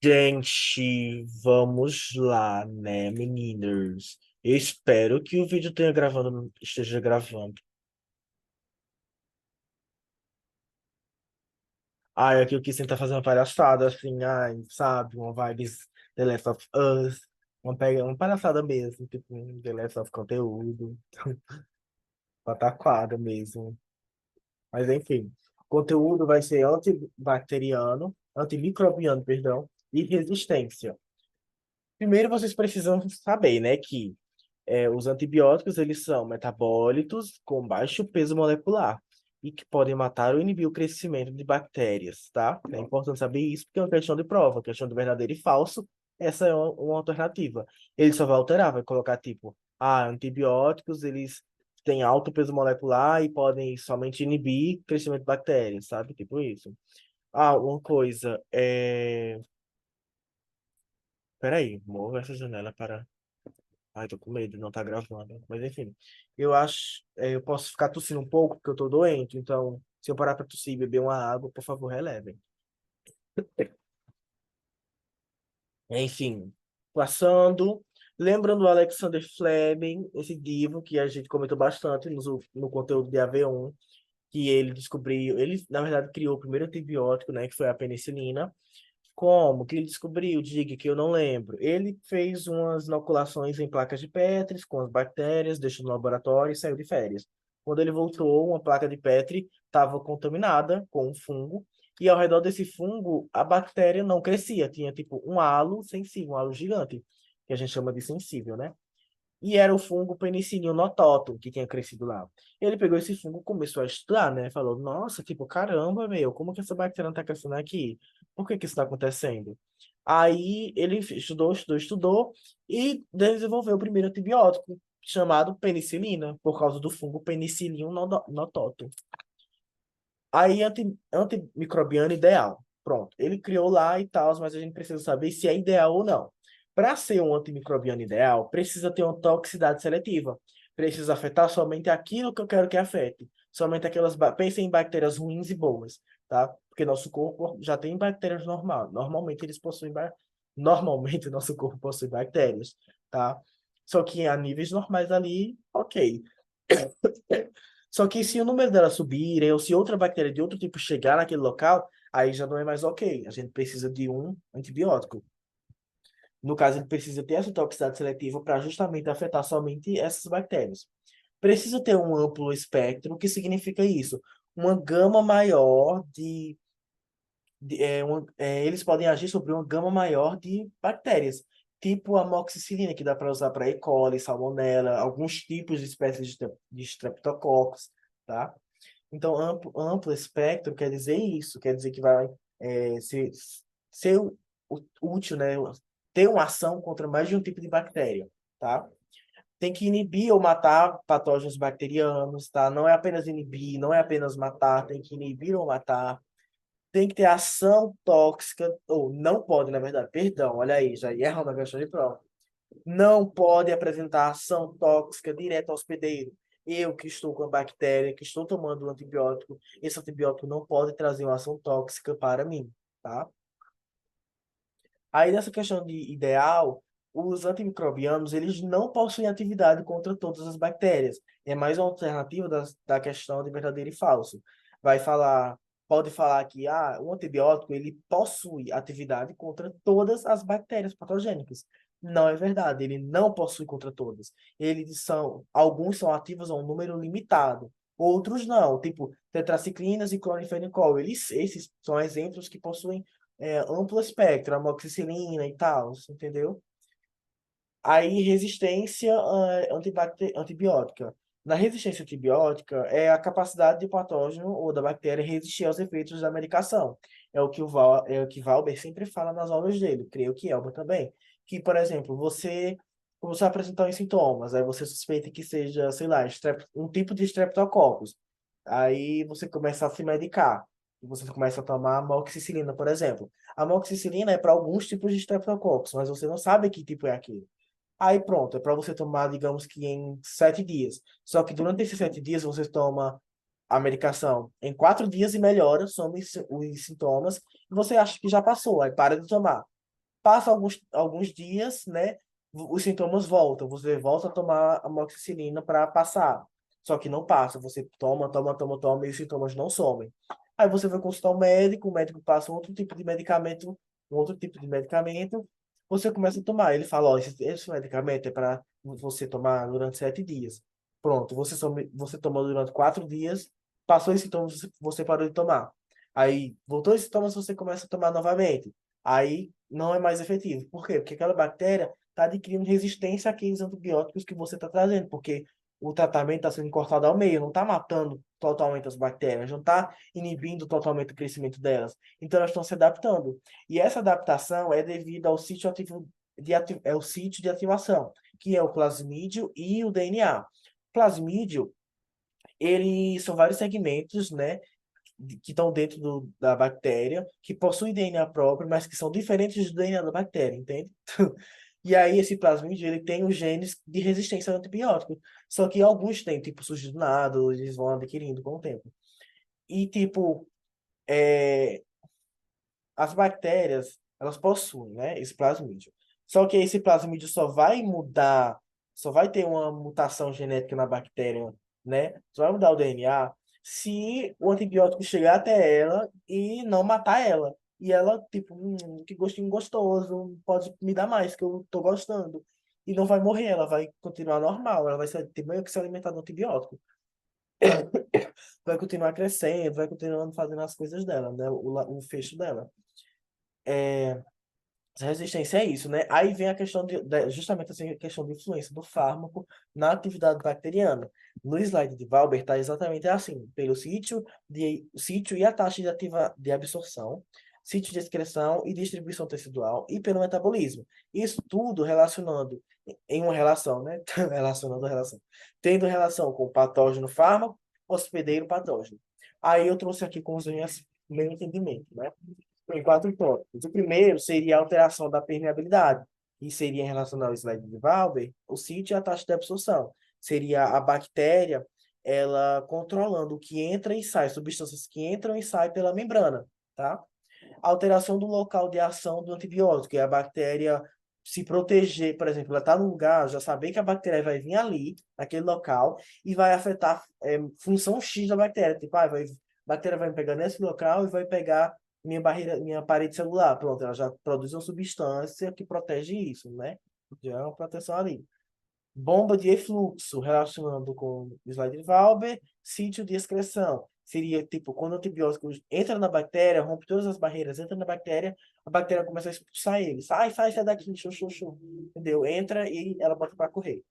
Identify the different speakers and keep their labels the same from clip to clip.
Speaker 1: Gente, vamos lá, né, meninas? Eu espero que o vídeo esteja gravando. Ai, aqui eu quis tentar fazer uma palhaçada, assim, ai, sabe? Uma vibes The Last of Us. Uma palhaçada mesmo, tipo um The Last of conteúdo. Pataquada mesmo. Mas enfim, o conteúdo vai ser antibacteriano, antimicrobiano, perdão, e resistência. Primeiro vocês precisam saber, né, que os antibióticos, eles são metabólitos com baixo peso molecular e que podem matar ou inibir o crescimento de bactérias, tá? É importante saber isso porque é uma questão de prova, questão de verdadeiro e falso. Essa é uma alternativa. Ele só vai alterar, vai colocar tipo, antibióticos, eles têm alto peso molecular e podem somente inibir o crescimento de bactérias, sabe? Tipo isso. Uma coisa, Peraí, mova essa janela para. Ai, tô com medo, não tá gravando. Mas enfim, eu posso ficar tossindo um pouco porque eu tô doente, então se eu parar para tossir e beber uma água, por favor, relevem. Enfim, passando, lembrando o Alexander Fleming, esse divo que a gente comentou bastante no conteúdo de AV1, que ele na verdade criou o primeiro antibiótico, né, que foi a penicilina. Como que ele descobriu? Diga que eu não lembro. Ele fez umas inoculações em placas de Petri com as bactérias, deixou no laboratório e saiu de férias. Quando ele voltou, uma placa de Petri estava contaminada com um fungo, e ao redor desse fungo, a bactéria não crescia. Tinha tipo um halo sensível, um halo gigante, que a gente chama de sensível, né? E era o fungo Penicillium nototum que tinha crescido lá. Ele pegou esse fungo, começou a estudar, né? Falou, nossa, tipo, caramba, meu, como que essa bactéria não tá crescendo aqui? Por que que isso está acontecendo? Aí ele estudou e desenvolveu o primeiro antibiótico, chamado penicilina, por causa do fungo Penicillium nototum. Aí, antimicrobiano ideal. Pronto, ele criou lá e tal, mas a gente precisa saber se é ideal ou não. Para ser um antimicrobiano ideal, precisa ter uma toxicidade seletiva. Precisa afetar somente aquilo que eu quero que afete. Somente aquelas. Pensem em bactérias ruins e boas, tá? Porque nosso corpo já tem bactérias normais. Normalmente eles possuem. Normalmente nosso corpo possui bactérias, tá? Só que a níveis normais ali, ok. Só que se o número delas subirem, ou se outra bactéria de outro tipo chegar naquele local, aí já não é mais ok. A gente precisa de um antibiótico. No caso, ele precisa ter essa toxicidade seletiva para justamente afetar somente essas bactérias. Precisa ter um amplo espectro, o que significa isso? Uma gama maior eles podem agir sobre uma gama maior de bactérias, tipo a amoxicilina, que dá para usar para E. coli, salmonella, alguns tipos de espécies de streptococcus, tá? Então, amplo espectro quer dizer isso, quer dizer que vai ser útil, né? Ter uma ação contra mais de um tipo de bactéria, tá? Tem que inibir ou matar patógenos bacterianos, tá? Não é apenas inibir, não é apenas matar, tem que inibir ou matar. Tem que ter ação tóxica, ou não pode, na verdade, perdão, olha aí, já erram na questão de prova. Não pode apresentar ação tóxica direto ao hospedeiro. Eu que estou com a bactéria, que estou tomando um antibiótico, esse antibiótico não pode trazer uma ação tóxica para mim, tá? Aí nessa questão de ideal, os antimicrobianos, eles não possuem atividade contra todas as bactérias. É mais uma alternativa da questão de verdadeiro e falso. Pode falar que um antibiótico ele possui atividade contra todas as bactérias patogênicas. Não é verdade, ele não possui contra todas. Alguns são ativos a um número limitado, outros não, tipo tetraciclinas e clorifenicol. Esses são exemplos que possuem amplo espectro, amoxicilina e tal, entendeu? Aí, resistência antibiótica. Na resistência antibiótica, é a capacidade do patógeno ou da bactéria resistir aos efeitos da medicação. É o que Valber sempre fala nas aulas dele, creio que Elba também. Que, por exemplo, você começou a apresentar os sintomas, aí você suspeita que seja, sei lá, um tipo de streptococcus. Aí você começa a se medicar. Você começa a tomar amoxicilina, por exemplo. A amoxicilina é para alguns tipos de streptococcus, mas você não sabe que tipo é aquele. Aí pronto, é para você tomar, digamos que em 7 dias. Só que durante esses 7 dias você toma a medicação em 4 dias e melhora, some os sintomas, e você acha que já passou, aí para de tomar. Passa alguns dias, né? Os sintomas voltam. Você volta a tomar amoxicilina para passar. Só que não passa. Você toma e os sintomas não somem. Aí você vai consultar o médico passa um outro tipo de medicamento, você começa a tomar. Ele fala, ó, esse medicamento é para você tomar durante 7 dias. Pronto, você tomou durante 4 dias, passou esse sintoma, você parou de tomar. Aí voltou esse sintoma, você começa a tomar novamente. Aí não é mais efetivo. Por quê? Porque aquela bactéria está adquirindo resistência àqueles antibióticos que você está trazendo, porque o tratamento está sendo cortado ao meio, não está matando totalmente as bactérias, não está inibindo totalmente o crescimento delas. Então elas estão se adaptando. E essa adaptação é devido ao sítio ativo é o sítio de ativação, que é o plasmídio e o DNA. Plasmídio, eles são vários segmentos, né, que estão dentro da bactéria, que possuem DNA próprio, mas que são diferentes do DNA da bactéria, entende? E aí esse plasmídio, ele tem os genes de resistência ao antibiótico. Só que alguns têm, tipo, surge do nada, eles vão adquirindo com o tempo. E, tipo, é, as bactérias, elas possuem, né, esse plasmídio. Só que esse plasmídio só vai mudar, só vai ter uma mutação genética na bactéria, né? Só vai mudar o DNA se o antibiótico chegar até ela e não matar ela. E ela, tipo, que gostinho gostoso, pode me dar mais, que eu tô gostando. E não vai morrer, ela vai continuar normal, ela vai ter meio que se alimentar do antibiótico. Vai continuar crescendo, vai continuando fazendo as coisas dela, né? O fecho dela. Essa resistência é isso, né? Aí vem a questão justamente assim, a questão de influência do fármaco na atividade bacteriana. No slide de Valber está exatamente assim, pelo sítio e a taxa de absorção, sítio de excreção e distribuição tecidual e pelo metabolismo. Isso tudo relacionando em uma relação, né? Relacionando a relação. Tendo relação com o patógeno fármaco, hospedeiro patógeno. Aí eu trouxe aqui com os meu entendimento, né? Em 4 tópicos. O primeiro seria a alteração da permeabilidade, que seria em relação ao slide de Valber, o sítio e a taxa de absorção. Seria a bactéria, ela controlando o que entra e sai, substâncias que entram e saem pela membrana, tá? A alteração do local de ação do antibiótico, que é a bactéria se proteger, por exemplo, ela está no lugar, já saber que a bactéria vai vir ali, naquele local, e vai afetar função X da bactéria. Tipo, a bactéria vai me pegar nesse local e vai pegar minha parede celular. Pronto, ela já produz uma substância que protege isso, né? Já é uma proteção ali. Bomba de efluxo, relacionando com o slide de Valber, sítio de excreção. Seria tipo, quando o antibiótico entra na bactéria, rompe todas as barreiras, entra na bactéria, a bactéria começa a expulsar ele. Sai daqui, xu. Entendeu? Entra e ela bota para correr.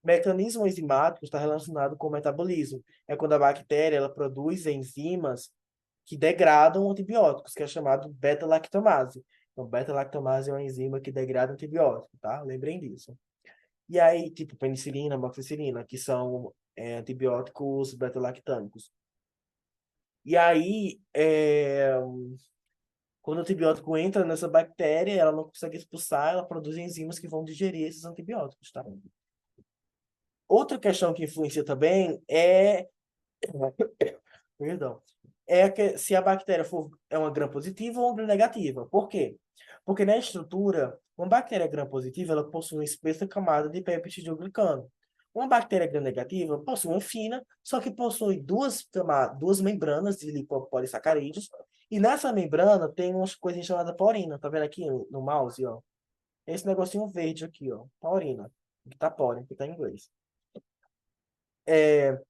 Speaker 1: Mecanismo enzimático está relacionado com o metabolismo. É quando a bactéria ela produz enzimas que degradam antibióticos, que é chamado beta-lactamase. Então, beta-lactamase é uma enzima que degrada antibiótico, tá? Lembrem disso. E aí, tipo, penicilina, amoxicilina, que são antibióticos beta-lactâmicos. E aí, quando o antibiótico entra nessa bactéria, ela não consegue expulsar, ela produz enzimas que vão digerir esses antibióticos, tá? Outra questão que influencia também perdão, é que se a bactéria é uma gram-positiva ou uma gram-negativa. Por quê? Porque na estrutura, uma bactéria gram-positiva ela possui uma espessa camada de peptidoglicano. Uma bactéria gram-negativa possui uma fina, só que possui duas membranas de lipopolissacarídeos, e nessa membrana tem umas coisinhas chamadas porina. Tá vendo aqui no mouse, ó? Esse negocinho verde aqui, ó. Porina. Que tá porina, que tá em inglês. É,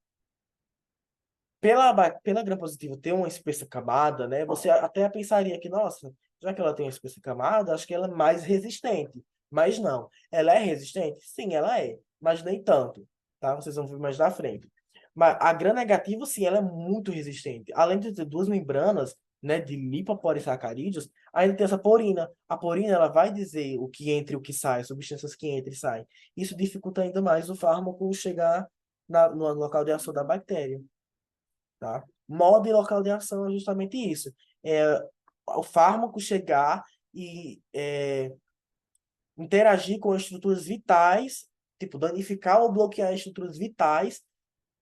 Speaker 1: pela gram-positiva ter uma espessa camada, né? Você até pensaria que, nossa, já que ela tem uma espessa camada, acho que ela é mais resistente. Mas não. Ela é resistente? Sim, ela é. Mas nem tanto, tá? Vocês vão ver mais na frente. Mas a gram-negativa, sim, ela é muito resistente. Além de ter duas membranas, né, de lipopolissacarídeos, ainda tem essa porina. A porina, ela vai dizer o que entra e o que sai, substâncias que entram e saem. Isso dificulta ainda mais o fármaco chegar no local de ação da bactéria. Tá? Modo e local de ação é justamente isso. É o fármaco chegar e interagir com as estruturas vitais, tipo, danificar ou bloquear as estruturas vitais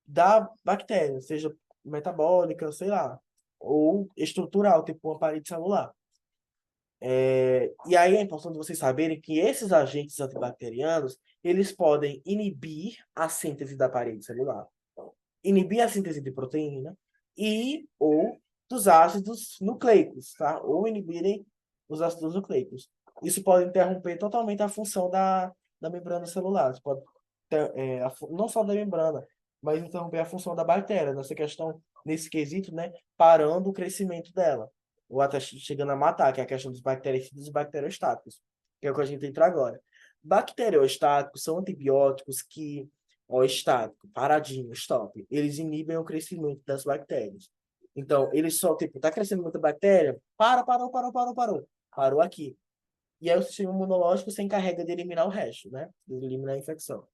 Speaker 1: da bactéria, seja metabólica, sei lá, ou estrutural, tipo uma parede celular. E aí é importante vocês saberem que esses agentes antibacterianos, eles podem inibir a síntese da parede celular, inibir a síntese de proteína e ou dos ácidos nucleicos, tá? Ou inibirem os ácidos nucleicos. Isso pode interromper totalmente a função da membrana celular. Isso pode não só da membrana, mas interromper a função da bactéria, nessa questão, nesse quesito, né? Parando o crescimento dela. Ou até chegando a matar, que é a questão dos bactericidas e bacteriostáticos, que é o que a gente entra agora. Bacteriostáticos são antibióticos que ó, estático, paradinho, stop. Eles inibem o crescimento das bactérias. Então, eles só, tipo, tá crescendo muita bactéria, parou. Parou aqui. E aí o sistema imunológico se encarrega de eliminar o resto, né? De eliminar a infecção.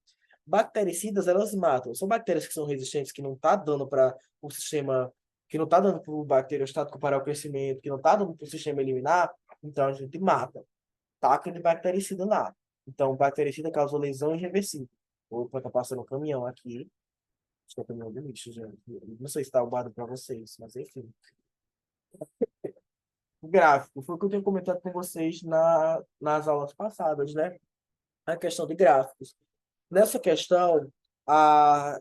Speaker 1: Bactericidas, elas matam. São bactérias que são resistentes, que não tá dando para o sistema, que não tá dando para o bacteriostático parar o crescimento, que não tá dando para o sistema eliminar, então a gente mata. Taca de bactericida lá. Então, o bactericida causou lesão irreversível. Opa, tá passando um caminhão aqui. Acho que é o caminhão do lixo, gente. Não sei se tá arrumado para vocês, mas enfim. O gráfico, foi o que eu tenho comentado com vocês nas aulas passadas, né? A questão de gráficos. Nessa questão,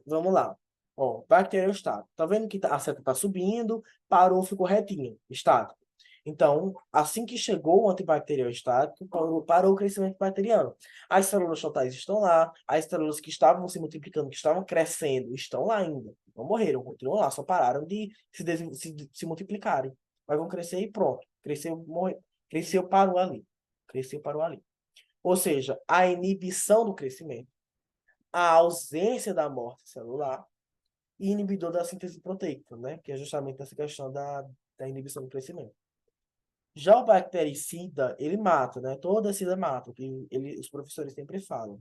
Speaker 1: vamos lá. Ó, bacteriostático. Tá vendo que a seta está subindo, parou, ficou retinho, estático. Então, assim que chegou o antibacterial estático, parou o crescimento bacteriano. As células totais estão lá, as células que estavam se multiplicando, que estavam crescendo, estão lá ainda. Não morreram, continuam lá, só pararam de se multiplicarem. Mas vão crescer e pronto. Cresceu, cresceu, parou ali. Cresceu, parou ali. Ou seja, a inibição do crescimento, a ausência da morte celular e inibidor da síntese proteica, né? Que é justamente essa questão da inibição do crescimento. Já o bactericida, ele mata, né? Toda sida mata, que os professores sempre falam.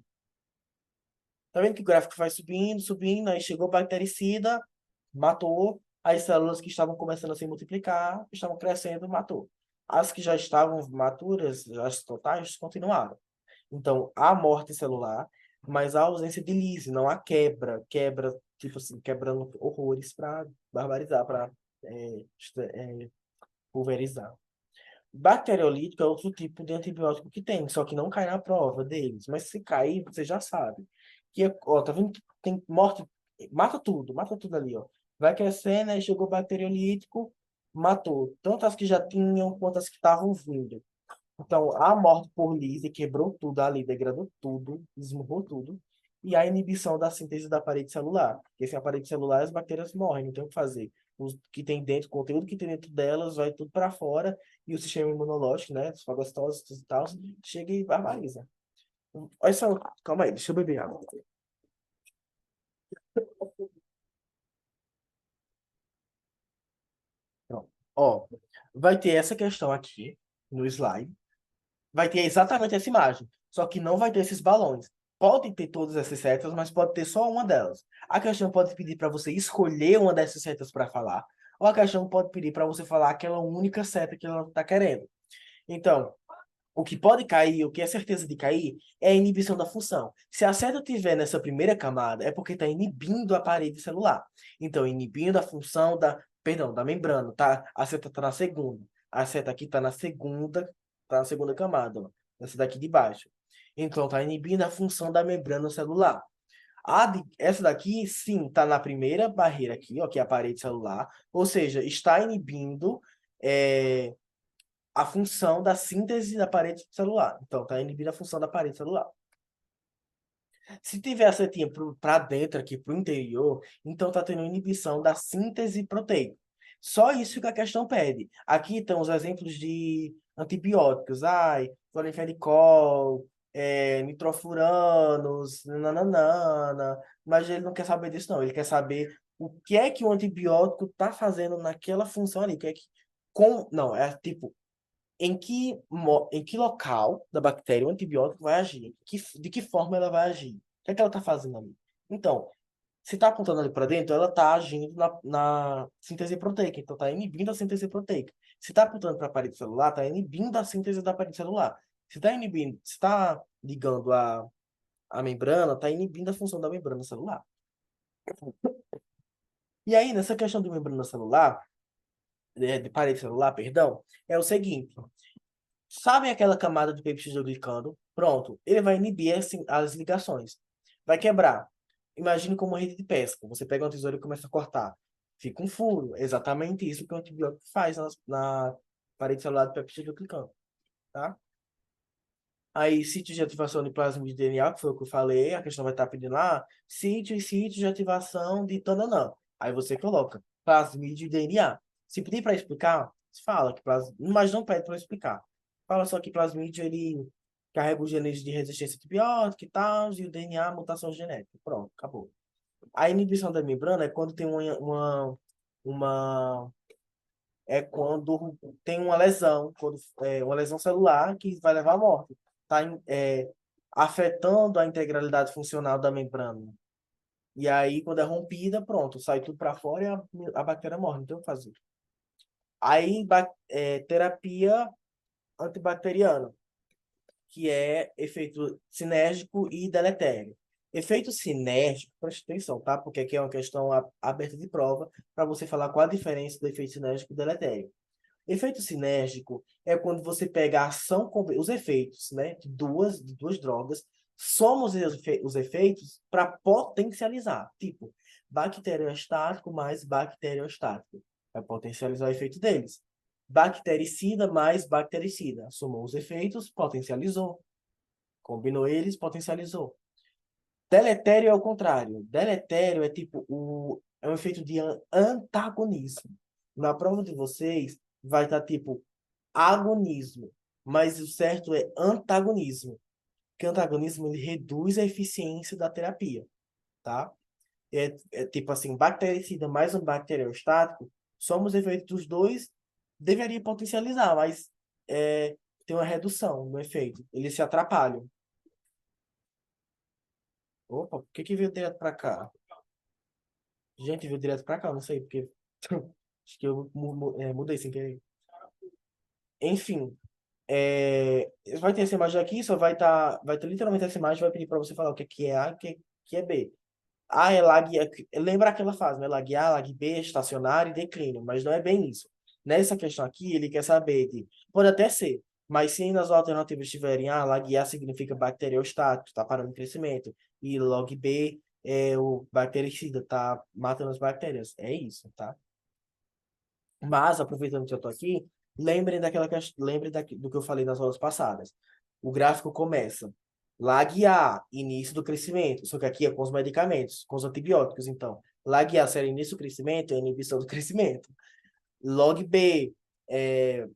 Speaker 1: Tá vendo que o gráfico vai subindo, aí chegou o bactericida, matou. As células que estavam começando a se multiplicar, estavam crescendo, matou. As que já estavam maturas, as totais, continuaram. Então, há morte celular, mas há ausência de lise, não há quebra. Quebra, tipo assim, quebrando horrores para barbarizar, para pulverizar. Bacteriolítico é outro tipo de antibiótico que tem, só que não cai na prova deles. Mas se cair, você já sabe. Que, ó, tá vendo que tem morte, mata tudo ali, ó. Vai crescendo, aí chegou bacteriolítico, matou. Tanto as que já tinham, quanto as que estavam vindo. Então, a morte por lise quebrou tudo ali, degradou tudo, esmurrou tudo. E a inibição da síntese da parede celular. Porque sem a parede celular, as bactérias morrem, não tem o que fazer. O que tem dentro, o conteúdo que tem dentro delas, vai tudo para fora. E o sistema imunológico, né, os fagociócitos e tal, chega e barbariza. Olha só, calma aí, deixa eu beber água. Pronto. Ó, vai ter essa questão aqui no slide. Vai ter exatamente essa imagem, só que não vai ter esses balões. Pode ter todas essas setas, mas pode ter só uma delas. A questão pode pedir para você escolher uma dessas setas para falar, ou a questão pode pedir para você falar aquela única seta que ela está querendo. Então, o que pode cair, o que é certeza de cair, é a inibição da função. Se a seta estiver nessa primeira camada, é porque está inibindo a parede celular. Então, inibindo a função perdão, da membrana, tá? A seta está na segunda. A seta aqui está na segunda camada, ó. Essa daqui de baixo. Então, está inibindo a função da membrana celular. Essa daqui, sim, está na primeira barreira aqui, ó, que é a parede celular. Ou seja, está inibindo é, a função da síntese da parede celular. Então, está inibindo a função da parede celular. Se tiver a setinha para dentro aqui, para o interior, então está tendo inibição da síntese proteica. Só isso que a questão pede. Aqui estão os exemplos de antibióticos. Ai, cloranfenicol, nitrofuranos, nananana. Mas ele não quer saber disso, não. Ele quer saber o que é que o antibiótico está fazendo naquela função ali. O que é que, não, é tipo, em que local da bactéria o antibiótico vai agir, de que forma ela vai agir, o que é que ela está fazendo ali. Então, se está apontando ali para dentro, ela está agindo na síntese proteica, então está inibindo a síntese proteica. Se está apontando para a parede celular, está inibindo a síntese da parede celular. Se está inibindo, se está ligando a membrana, está inibindo a função da membrana celular. E aí, nessa questão de membrana celular, de parede celular, perdão, é o seguinte. Sabe aquela camada do peptidoglicano? Pronto, ele vai inibir as ligações. Vai quebrar. Imagine como uma rede de pesca. Você pega uma tesoura e começa a cortar. Fica um furo. Exatamente isso que o antibiótico faz na parede celular do peptidoglicano, tá? Aí, sítio de ativação de plasmídio de DNA, que foi o que eu falei, a questão vai estar pedindo lá, sítio e sítio de ativação de tananã. Aí você coloca plasmídio de DNA. Se pedir para explicar, fala que plasmídio, mas não pede para explicar. Fala só que plasmídio, ele carrega os genes de resistência a antibiótico e tal, e o DNA, mutação genética. Pronto, acabou. A inibição da membrana é quando tem uma é quando tem uma lesão, quando é uma lesão celular que vai levar à morte. Está afetando a integralidade funcional da membrana. E aí, quando é rompida, pronto, sai tudo para fora e a bactéria morre, não tem o que fazer. Aí, terapia antibacteriana, que é efeito sinérgico e deletério. Efeito sinérgico, preste atenção, tá? Porque aqui é uma questão aberta de prova para você falar qual a diferença do efeito sinérgico e deletério. Efeito sinérgico é quando você pega a ação, os efeitos, né, de duas drogas, soma os efeitos para potencializar. Tipo, bacteriostático mais bacteriostático. Vai potencializar o efeito deles. Bactericida mais bactericida. Somou os efeitos, potencializou. Combinou eles, potencializou. Deletério é o contrário. Deletério é tipo é um efeito de antagonismo. Na prova de vocês vai estar tipo agonismo, mas o certo é antagonismo. Porque antagonismo ele reduz a eficiência da terapia, tá? É tipo assim, bactericida mais um bacteriostático, somos efeitos dos dois, deveria potencializar, mas tem uma redução no efeito. Eles se atrapalham. Opa, por que veio direto para cá? Gente, veio direto para cá, não sei, porque acho que eu mudei sem querer. Enfim, vai ter essa imagem aqui, só vai ter literalmente essa imagem, vai pedir para você falar o que é A e o que é B. A é lag, lembra aquela fase, né? Lag A, lag B, estacionário e declínio, mas não é bem isso. Nessa questão aqui, ele quer saber pode até ser, mas se nas alternativas estiverem, lag A significa bacteriostático, está parando o crescimento, e log B é o bactericida, está matando as bactérias. É isso, tá? Mas, aproveitando que eu estou aqui, lembrem do que eu falei nas aulas passadas. O gráfico começa lag A, início do crescimento, só que aqui é com os medicamentos, com os antibióticos, então. Lag A seria início do crescimento, é inibição do crescimento. Log B, é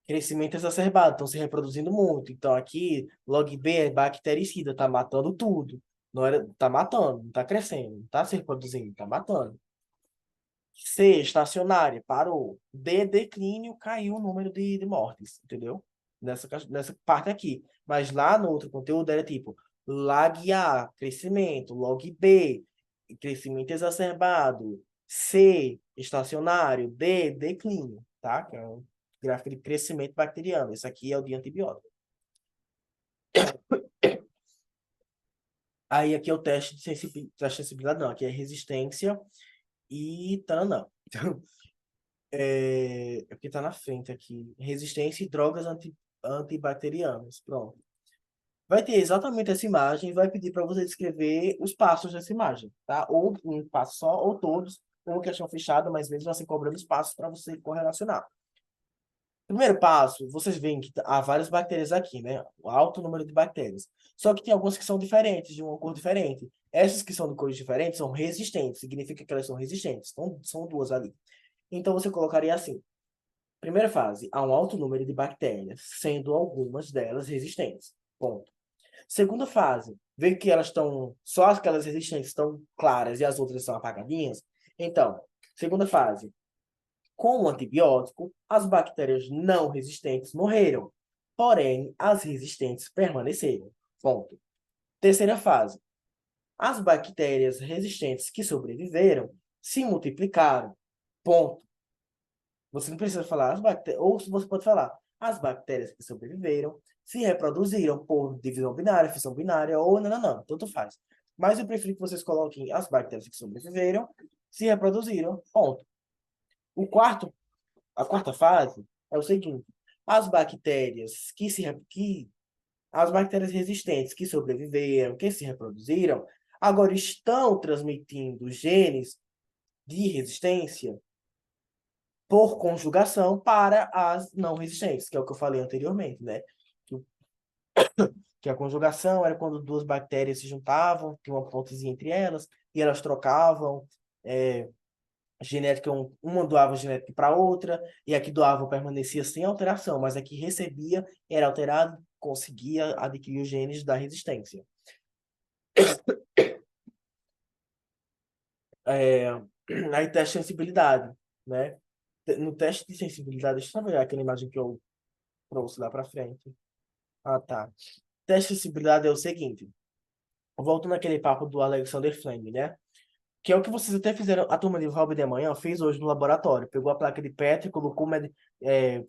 Speaker 1: crescimento exacerbado, estão se reproduzindo muito. Então, aqui, log B é bactericida, está matando tudo. Não era, tá matando, não está crescendo, não está se reproduzindo, está matando. C, estacionária, parou. D, declínio, caiu o número de mortes, entendeu? Nessa parte aqui. Mas lá no outro conteúdo era tipo lag A, crescimento, log B, crescimento exacerbado, C, estacionário, D, declínio, tá? Que é um gráfico de crescimento bacteriano. Esse aqui é o de antibiótico. Aí aqui é o teste de sensibilidade, não, aqui é resistência e tananã. É porque tá na frente aqui. Resistência e drogas antibacterianas. Pronto. Vai ter exatamente essa imagem e vai pedir para você descrever os passos dessa imagem, tá? Ou um passo só, ou todos, ou uma questão fechada, mas mesmo assim cobrando os passos para você correlacionar. Primeiro passo, vocês veem que há várias bactérias aqui, né? Um alto número de bactérias. Só que tem algumas que são diferentes, de uma cor diferente. Essas que são de cores diferentes são resistentes, significa que elas são resistentes. Então, são duas ali. Então, você colocaria assim. Primeira fase, há um alto número de bactérias, sendo algumas delas resistentes. Ponto. Segunda fase, vê que elas estão, só aquelas resistentes estão claras e as outras são apagadinhas. Então, segunda fase, com o antibiótico, as bactérias não resistentes morreram, porém, as resistentes permaneceram. Ponto. Terceira fase, as bactérias resistentes que sobreviveram se multiplicaram. Ponto. Você não precisa falar as bactérias, ou você pode falar as bactérias que sobreviveram se reproduziram por divisão binária, fissão binária ou não, tanto faz. Mas eu prefiro que vocês coloquem as bactérias que sobreviveram se reproduziram, ponto. A quarta fase é o seguinte, As bactérias as bactérias resistentes que sobreviveram, que se reproduziram, agora estão transmitindo genes de resistência por conjugação para as não resistentes, que é o que eu falei anteriormente, né? Que, que a conjugação era quando duas bactérias se juntavam, tinha uma pontezinha entre elas, e elas trocavam é, genética, uma doava genética para outra, e a que doava permanecia sem alteração, mas a que recebia era alterada, conseguia adquirir os genes da resistência. É, aí teste de sensibilidade, né? No teste de sensibilidade, deixa eu ver aquela imagem que eu trouxe lá para frente. Ah, tá. Teste de sensibilidade é o seguinte, volto naquele papo do Alexander Fleming, né? Que é o que vocês até fizeram, a turma de Valve de manhã fez hoje no laboratório. Pegou a placa de Petri, colocou,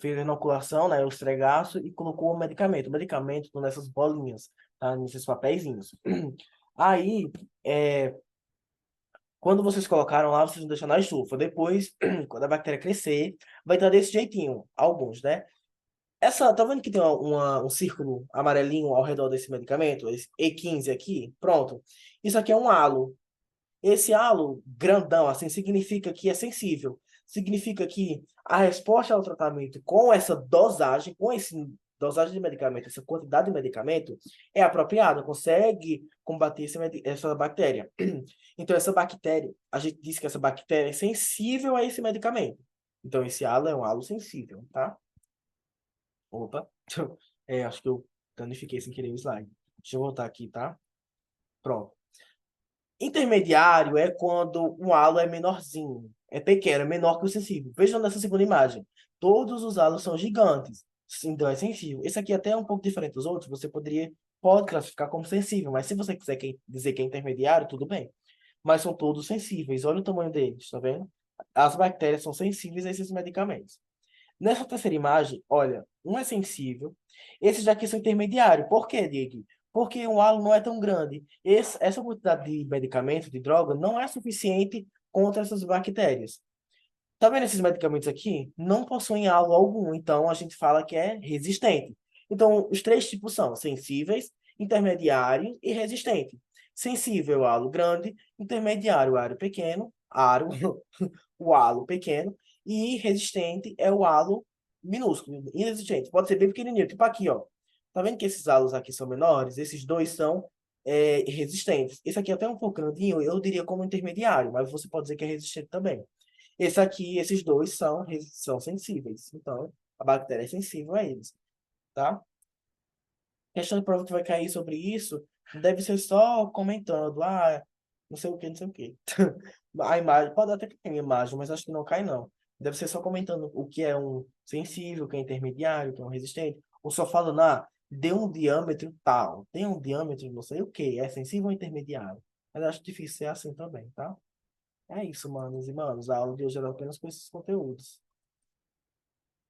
Speaker 1: fez a inoculação, né, o estregaço, e colocou o medicamento. O medicamento estão nessas bolinhas, tá, nesses papeizinhos. Aí, quando vocês colocaram lá, vocês vão deixar na estufa. Depois, quando a bactéria crescer, vai estar desse jeitinho, alguns, né? Tá vendo que tem um círculo amarelinho ao redor desse medicamento? Esse E15 aqui? Pronto. Isso aqui é um halo. Esse halo grandão, assim, significa que é sensível. Significa que a resposta ao tratamento com essa dosagem, com esse dosagem de medicamento, essa quantidade de medicamento, é apropriada, consegue combater essa bactéria. Então, essa bactéria, a gente disse que essa bactéria é sensível a esse medicamento. Então, esse halo é um halo sensível, tá? Opa, acho que eu danifiquei sem querer o slide. Deixa eu voltar aqui, tá? Pronto. Intermediário é quando o halo é menorzinho, é pequeno, é menor que o sensível. Vejam nessa segunda imagem. Todos os halos são gigantes, então é sensível. Esse aqui até é um pouco diferente dos outros, pode classificar como sensível, mas se você quiser dizer que é intermediário, tudo bem. Mas são todos sensíveis, olha o tamanho deles, tá vendo? As bactérias são sensíveis a esses medicamentos. Nessa terceira imagem, olha, um é sensível, esses daqui são intermediários. Por quê, Diego? Porque o halo não é tão grande. Essa quantidade de medicamento, de droga, não é suficiente contra essas bactérias. Tá vendo esses medicamentos aqui? Não possuem halo algum, então a gente fala que é resistente. Então, os três tipos são sensíveis, intermediário e resistente. Sensível, halo grande, intermediário, aro, o halo pequeno, e resistente é o halo minúsculo, inexistente. Pode ser bem pequenininho, tipo aqui, ó. Tá vendo que esses halos aqui são menores? Esses dois são resistentes. Esse aqui é até um pouco grandinho, eu diria como intermediário, mas você pode dizer que é resistente também. Esse aqui, esses dois são sensíveis. Então, a bactéria é sensível a eles, tá? Questão de prova que vai cair sobre isso, deve ser só comentando, não sei o que, não sei o que. A imagem, pode até cair a imagem, mas acho que não cai, não. Deve ser só comentando o que é um sensível, o que é intermediário, o que é um resistente. Ou só falando, dê um diâmetro tal, tem um diâmetro não sei o que, é sensível ou intermediário. Mas acho difícil ser assim também, tá? É isso, manos e manos. A aula de hoje era apenas com esses conteúdos.